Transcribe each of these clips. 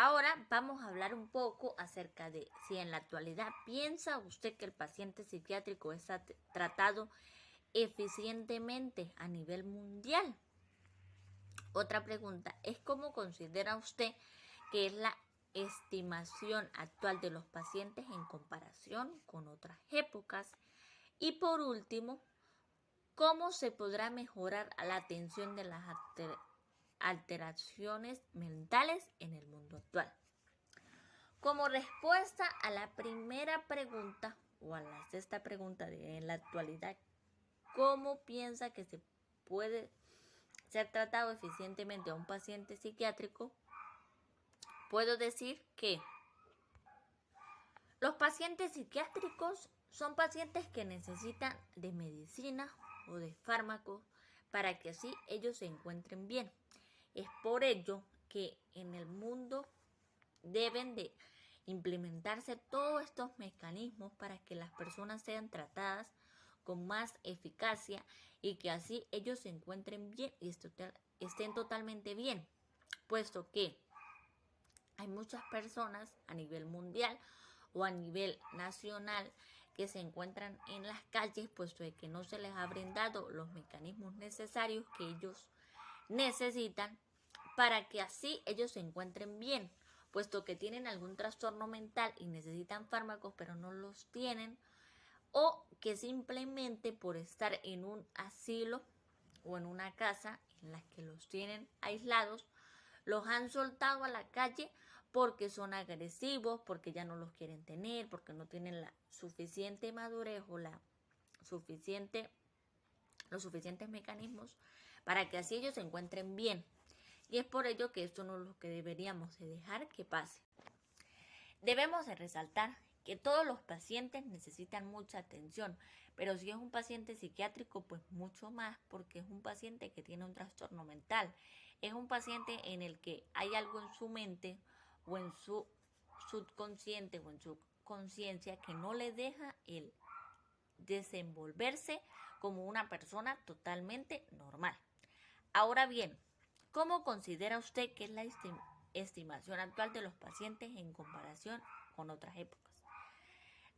Ahora vamos a hablar un poco acerca de si en la actualidad piensa usted que el paciente psiquiátrico es tratado eficientemente a nivel mundial. Otra pregunta es cómo considera usted que es la estimación actual de los pacientes en comparación con otras épocas. Y por último, ¿cómo se podrá mejorar la atención de las alteraciones mentales en el mundo actual? Como respuesta a la primera pregunta o a la sexta pregunta de en la actualidad, ¿cómo piensa que se puede ser tratado eficientemente a un paciente psiquiátrico? Puedo decir que los pacientes psiquiátricos son pacientes que necesitan de medicina o de fármacos para que así ellos se encuentren bien. Es por ello que en el mundo deben de implementarse todos estos mecanismos para que las personas sean tratadas con más eficacia y que así ellos se encuentren bien y estén totalmente bien, puesto que hay muchas personas a nivel mundial o a nivel nacional que se encuentran en las calles, puesto de que no se les ha brindado los mecanismos necesarios que ellos necesitan para que así ellos se encuentren bien, puesto que tienen algún trastorno mental y necesitan fármacos pero no los tienen, o que simplemente por estar en un asilo o en una casa en la que los tienen aislados, los han soltado a la calle porque son agresivos, porque ya no los quieren tener, porque no tienen la suficiente madurez o los suficientes mecanismos para que así ellos se encuentren bien. Y es por ello que esto no es lo que deberíamos de dejar que pase. Debemos de resaltar que todos los pacientes necesitan mucha atención, pero si es un paciente psiquiátrico, pues mucho más, porque es un paciente que tiene un trastorno mental. Es un paciente en el que hay algo en su mente o en su subconsciente o en su conciencia que no le deja el desenvolverse como una persona totalmente normal. Ahora bien, ¿cómo considera usted que es la estimación actual de los pacientes en comparación con otras épocas?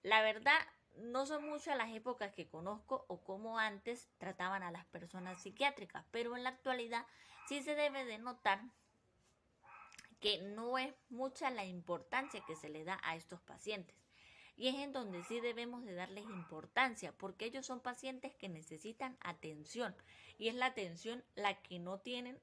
La verdad, no son muchas las épocas que conozco o cómo antes trataban a las personas psiquiátricas, pero en la actualidad sí se debe de notar que no es mucha la importancia que se le da a estos pacientes. Y es en donde sí debemos de darles importancia, porque ellos son pacientes que necesitan atención y es la atención la que no tienen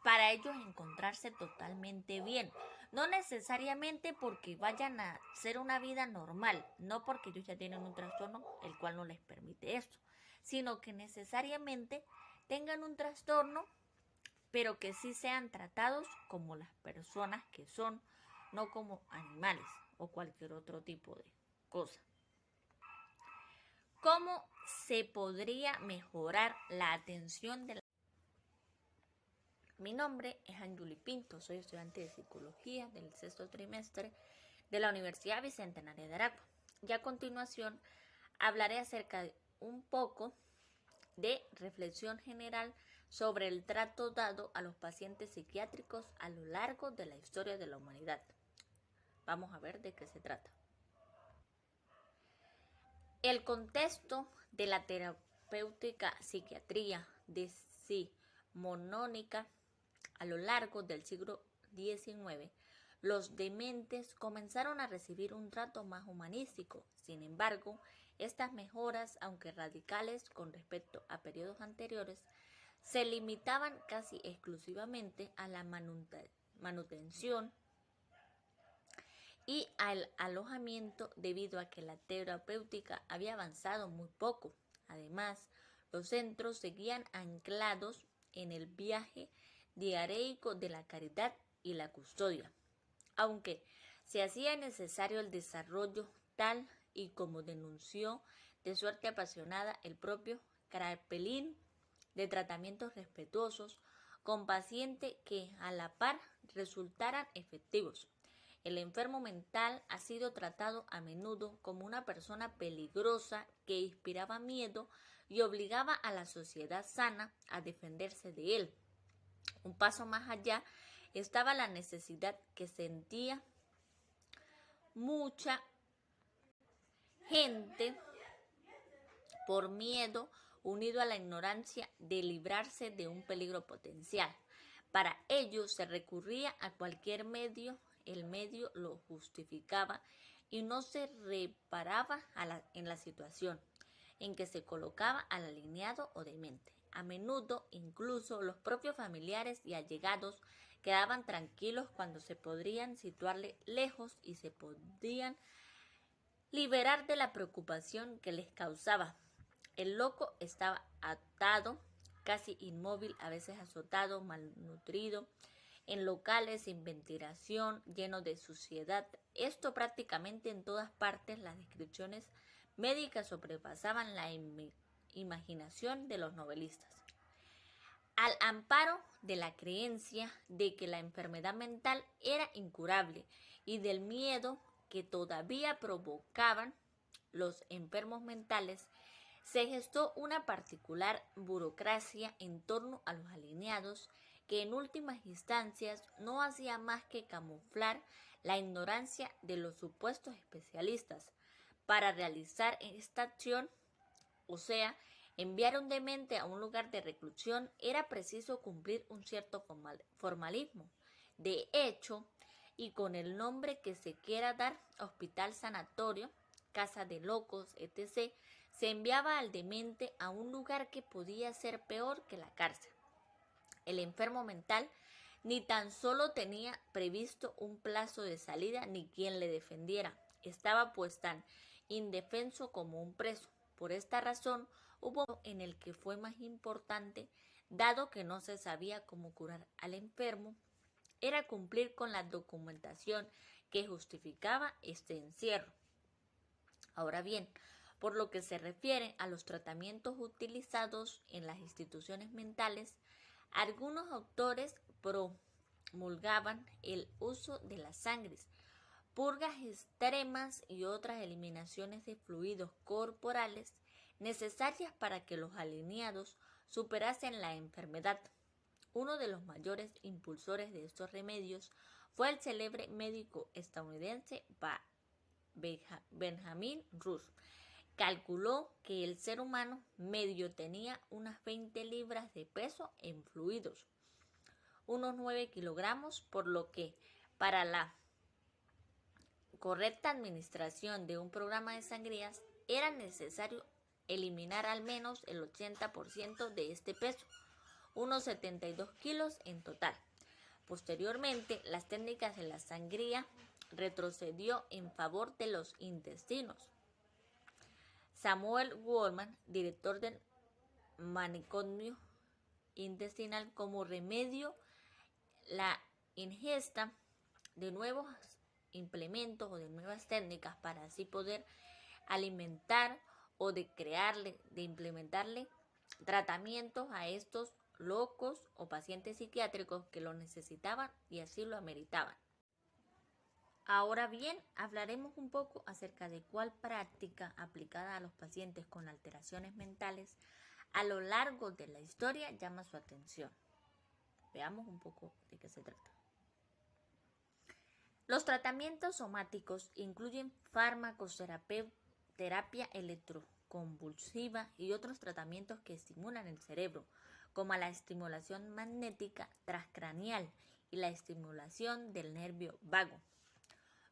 para ellos encontrarse totalmente bien. No necesariamente porque vayan a hacer una vida normal, no porque ellos ya tienen un trastorno el cual no les permite esto, sino que necesariamente tengan un trastorno, pero que sí sean tratados como las personas que son, no como animales o cualquier otro tipo de cosa. ¿Cómo se podría mejorar la atención de la... Mi nombre es Anjuli Pinto, soy estudiante de Psicología del sexto trimestre de la Universidad Bicentenaria de Aragua. Y a continuación hablaré acerca de un poco de reflexión general sobre el trato dado a los pacientes psiquiátricos a lo largo de la historia de la humanidad. Vamos a ver de qué se trata. El contexto de la terapéutica psiquiatría decimonónica a lo largo del siglo XIX, los dementes comenzaron a recibir un trato más humanístico. Sin embargo, estas mejoras, aunque radicales con respecto a periodos anteriores, se limitaban casi exclusivamente a la manutención y al alojamiento debido a que la terapéutica había avanzado muy poco. Además, los centros seguían anclados en el viaje diareico de la caridad y la custodia, aunque se hacía necesario el desarrollo tal y como denunció de suerte apasionada el propio Kraepelin de tratamientos respetuosos con pacientes que a la par resultaran efectivos. El enfermo mental ha sido tratado a menudo como una persona peligrosa que inspiraba miedo y obligaba a la sociedad sana a defenderse de él. Un paso más allá estaba la necesidad que sentía mucha gente por miedo unido a la ignorancia de librarse de un peligro potencial. Para ello se recurría a cualquier medio, el medio lo justificaba y no se reparaba en la situación en que se colocaba al alineado o demente. A menudo incluso los propios familiares y allegados quedaban tranquilos cuando se podrían situarle lejos y se podían liberar de la preocupación que les causaba. El loco estaba atado, casi inmóvil, a veces azotado, malnutrido, en locales sin ventilación, lleno de suciedad. Esto prácticamente en todas partes. Las descripciones médicas sobrepasaban la imaginación de los novelistas. Al amparo de la creencia de que la enfermedad mental era incurable y del miedo que todavía provocaban los enfermos mentales, se gestó una particular burocracia en torno a los alineados que en últimas instancias no hacía más que camuflar la ignorancia de los supuestos especialistas. Para realizar esta acción, o sea, enviar un demente a un lugar de reclusión, era preciso cumplir un cierto formalismo. De hecho, y con el nombre que se quiera dar, hospital sanatorio, casa de locos, etc., se enviaba al demente a un lugar que podía ser peor que la cárcel. El enfermo mental ni tan solo tenía previsto un plazo de salida ni quien le defendiera. Estaba pues tan indefenso como un preso. Por esta razón, hubo en el que fue más importante, dado que no se sabía cómo curar al enfermo, era cumplir con la documentación que justificaba este encierro. Ahora bien, por lo que se refiere a los tratamientos utilizados en las instituciones mentales, algunos autores promulgaban el uso de las sangres, purgas extremas y otras eliminaciones de fluidos corporales necesarias para que los alineados superasen la enfermedad. Uno de los mayores impulsores de estos remedios fue el célebre médico estadounidense Benjamin Rush. Calculó que el ser humano medio tenía unas 20 libras de peso en fluidos, unos 9 kilogramos, por lo que para la correcta administración de un programa de sangrías era necesario eliminar al menos el 80% de este peso, unos 72 kilos en total. Posteriormente, las técnicas de la sangría retrocedió en favor de los intestinos. Samuel Goldman, director del manicomio intestinal, como remedio la ingesta de nuevos implementos o de nuevas técnicas para así poder alimentar o de implementarle tratamientos a estos locos o pacientes psiquiátricos que lo necesitaban y así lo ameritaban. Ahora bien, hablaremos un poco acerca de cuál práctica aplicada a los pacientes con alteraciones mentales a lo largo de la historia llama su atención. Veamos un poco de qué se trata. Los tratamientos somáticos incluyen fármacos, terapia electroconvulsiva y otros tratamientos que estimulan el cerebro, como la estimulación magnética transcraneal y la estimulación del nervio vago.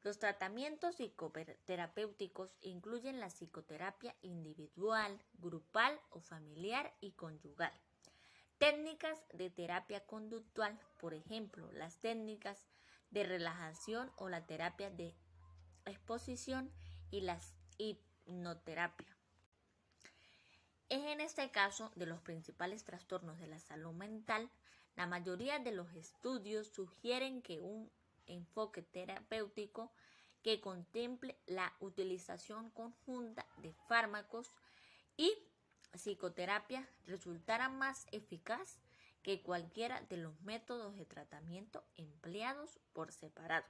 Los tratamientos psicoterapéuticos incluyen la psicoterapia individual, grupal o familiar y conyugal. Técnicas de terapia conductual, por ejemplo, las técnicas de relajación o la terapia de exposición y la hipnoterapia. Es en este caso de los principales trastornos de la salud mental. La mayoría de los estudios sugieren que un enfoque terapéutico que contemple la utilización conjunta de fármacos y psicoterapia resultará más eficaz que cualquiera de los métodos de tratamiento empleados por separado.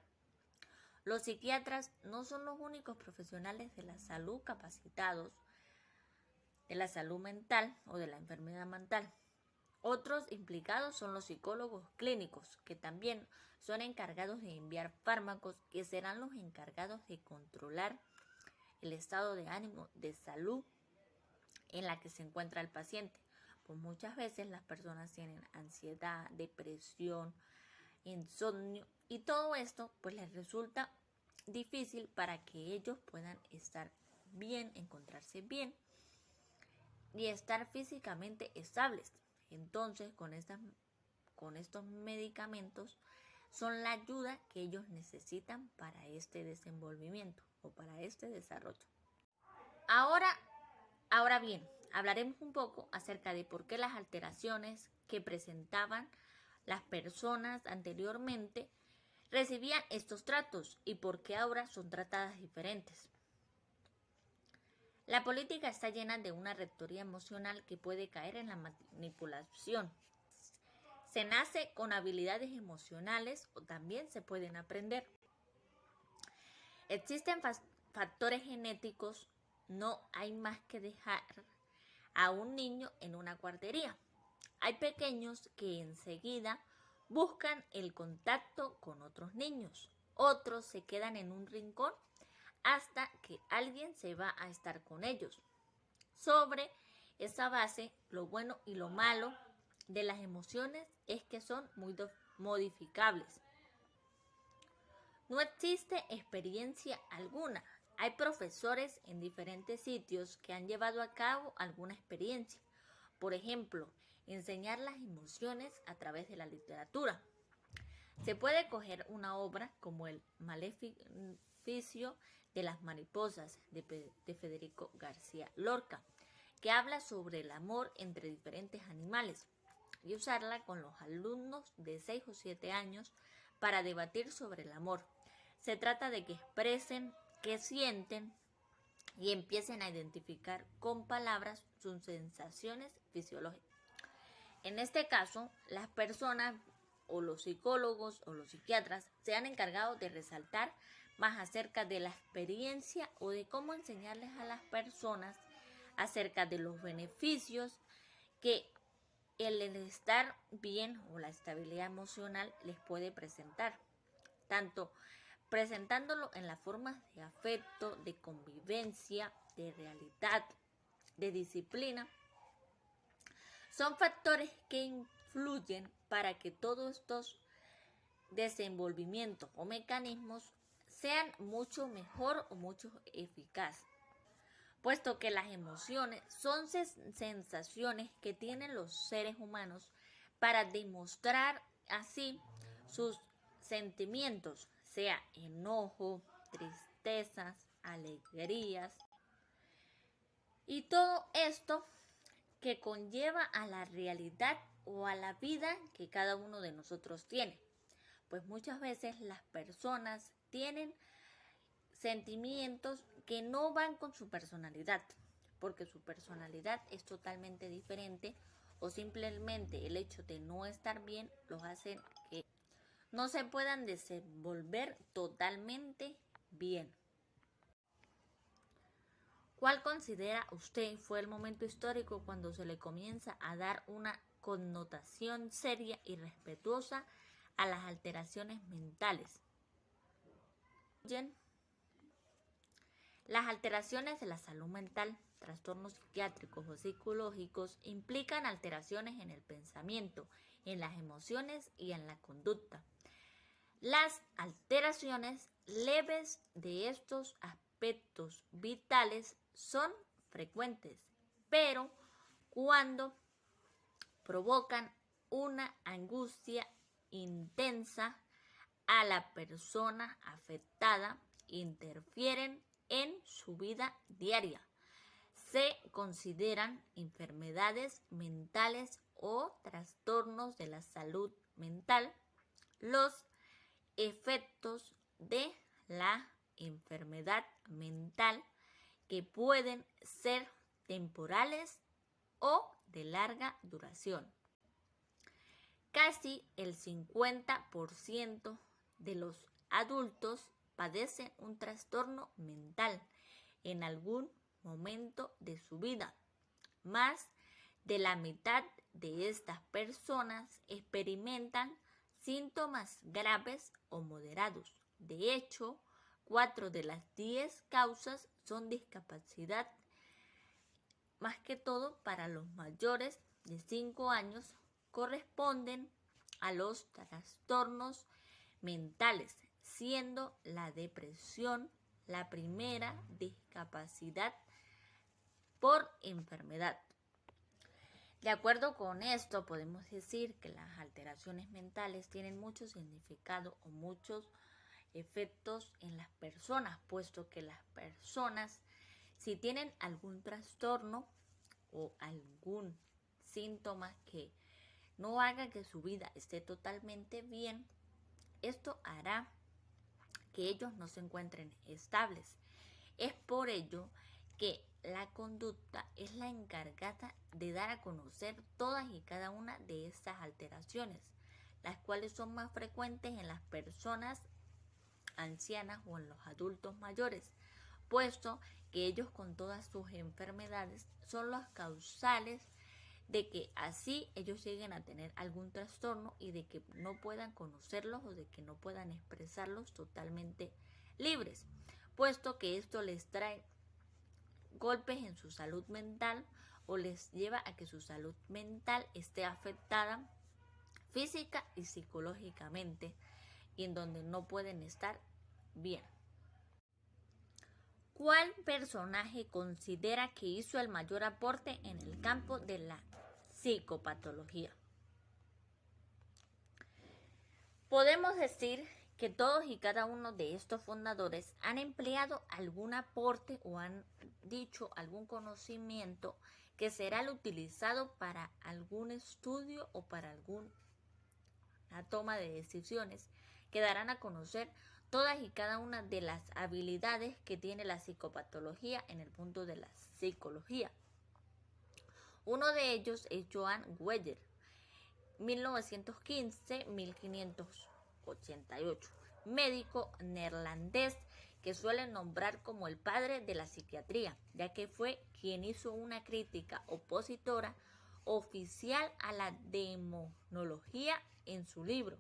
Los psiquiatras no son los únicos profesionales de la salud capacitados de la salud mental o de la enfermedad mental. Otros implicados son los psicólogos clínicos, que también son encargados de enviar fármacos, que serán los encargados de controlar el estado de ánimo, de salud en la que se encuentra el paciente. Pues muchas veces las personas tienen ansiedad, depresión, insomnio, y todo esto pues les resulta difícil para que ellos puedan estar bien, encontrarse bien y estar físicamente estables. Entonces con estos medicamentos son la ayuda que ellos necesitan para este desenvolvimiento o para este desarrollo. Ahora bien, hablaremos un poco acerca de por qué las alteraciones que presentaban las personas anteriormente recibían estos tratos y por qué ahora son tratadas diferentes. La política está llena de una rectoría emocional que puede caer en la manipulación. Se nace con habilidades emocionales o también se pueden aprender. Existen factores genéticos, no hay más que dejar a un niño en una guardería. Hay pequeños que enseguida buscan el contacto con otros niños. Otros se quedan en un rincón hasta que alguien se va a estar con ellos. Sobre esa base, lo bueno y lo malo de las emociones es que son muy modificables. No existe experiencia alguna. Hay profesores en diferentes sitios que han llevado a cabo alguna experiencia. Por ejemplo, enseñar las emociones a través de la literatura. Se puede coger una obra como El Maleficio de las mariposas de Federico García Lorca, que habla sobre el amor entre diferentes animales, y usarla con los alumnos de 6 o 7 años para debatir sobre el amor. Se trata de que expresen qué sienten y empiecen a identificar con palabras sus sensaciones fisiológicas. En este caso, las personas o los psicólogos o los psiquiatras se han encargado de resaltar más acerca de la experiencia o de cómo enseñarles a las personas acerca de los beneficios que el estar bien o la estabilidad emocional les puede presentar, tanto presentándolo en las formas de afecto, de convivencia, de realidad, de disciplina. Son factores que influyen para que todos estos desenvolvimientos o mecanismos sean mucho mejor o mucho eficaz, puesto que las emociones son sensaciones que tienen los seres humanos para demostrar así sus sentimientos, sea enojo, tristezas, alegrías, y todo esto que conlleva a la realidad o a la vida que cada uno de nosotros tiene. Pues muchas veces las personas tienen sentimientos que no van con su personalidad, porque su personalidad es totalmente diferente, o simplemente el hecho de no estar bien los hace que no se puedan desenvolver totalmente bien. ¿Cuál considera usted fue el momento histórico cuando se le comienza a dar una connotación seria y respetuosa a las alteraciones mentales? Las alteraciones de la salud mental, trastornos psiquiátricos o psicológicos, implican alteraciones en el pensamiento, en las emociones y en la conducta. Las alteraciones leves de estos aspectos vitales son frecuentes, pero cuando provocan una angustia intensa a la persona afectada, interfieren en su vida diaria. Se consideran enfermedades mentales o trastornos de la salud mental. Los efectos de la enfermedad mental que pueden ser temporales o de larga duración. Casi el 50% de los adultos padecen un trastorno mental en algún momento de su vida. Más de la mitad de estas personas experimentan síntomas graves o moderados. De hecho, 4 de las 10 causas son discapacidad, más que todo para los mayores de 5 años, corresponden a los trastornos mentales, siendo la depresión la primera discapacidad por enfermedad. De acuerdo con esto, podemos decir que las alteraciones mentales tienen mucho significado o muchos efectos en las personas, puesto que las personas, si tienen algún trastorno o algún síntoma que no haga que su vida esté totalmente bien, esto hará que ellos no se encuentren estables. Es por ello que la conducta es la encargada de dar a conocer todas y cada una de estas alteraciones, las cuales son más frecuentes en las personas ancianas o en los adultos mayores, puesto que ellos con todas sus enfermedades son los causales de que así ellos lleguen a tener algún trastorno y de que no puedan conocerlos o de que no puedan expresarlos totalmente libres, puesto que esto les trae golpes en su salud mental o les lleva a que su salud mental esté afectada física y psicológicamente, y en donde no pueden estar bien. ¿Cuál personaje considera que hizo el mayor aporte en el campo de la psicopatología? Podemos decir que todos y cada uno de estos fundadores han empleado algún aporte o han dicho algún conocimiento que será utilizado para algún estudio o para alguna toma de decisiones que darán a conocer todas y cada una de las habilidades que tiene la psicopatología en el punto de la psicología. Uno de ellos es Johann Weyer, 1915-1588, médico neerlandés que suelen nombrar como el padre de la psiquiatría, ya que fue quien hizo una crítica opositora oficial a la demonología en su libro.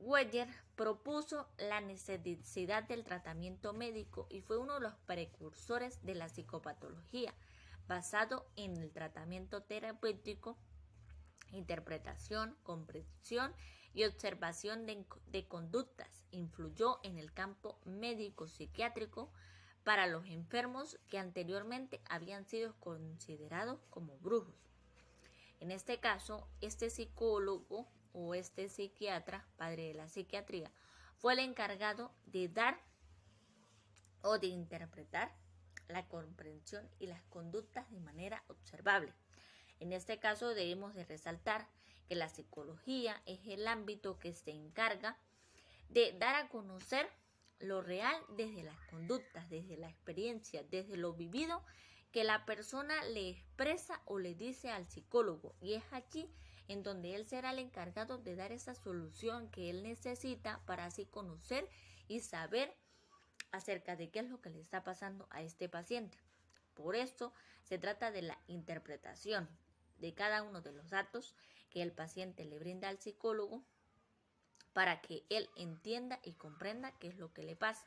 Weyer propuso la necesidad del tratamiento médico y fue uno de los precursores de la psicopatología, basado en el tratamiento terapéutico, interpretación, comprensión y observación de conductas. Influyó en el campo médico-psiquiátrico para los enfermos que anteriormente habían sido considerados como brujos. En este caso, este psicólogo o este psiquiatra, padre de la psiquiatría, fue el encargado de dar o de interpretar la comprensión y las conductas de manera observable. En este caso debemos de resaltar que la psicología es el ámbito que se encarga de dar a conocer lo real desde las conductas, desde la experiencia, desde lo vivido que la persona le expresa o le dice al psicólogo, y es aquí en donde él será el encargado de dar esa solución que él necesita para así conocer y saber acerca de qué es lo que le está pasando a este paciente. Por esto se trata de la interpretación de cada uno de los datos que el paciente le brinda al psicólogo para que él entienda y comprenda qué es lo que le pasa.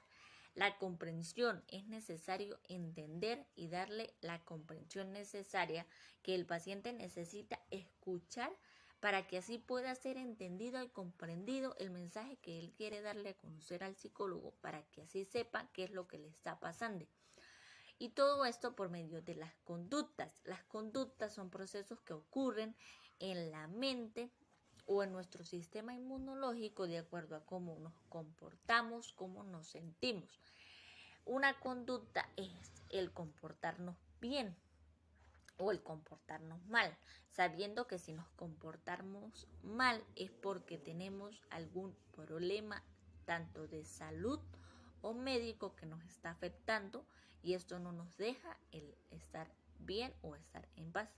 La comprensión, es necesario entender y darle la comprensión necesaria que el paciente necesita escuchar para que así pueda ser entendido y comprendido el mensaje que él quiere darle a conocer al psicólogo, para que así sepa qué es lo que le está pasando. Y todo esto por medio de las conductas. Las conductas son procesos que ocurren en la mente o en nuestro sistema inmunológico de acuerdo a cómo nos comportamos, cómo nos sentimos. Una conducta es el comportarnos bien o el comportarnos mal, sabiendo que si nos comportamos mal es porque tenemos algún problema tanto de salud o médico que nos está afectando, y esto no nos deja el estar bien o estar en paz.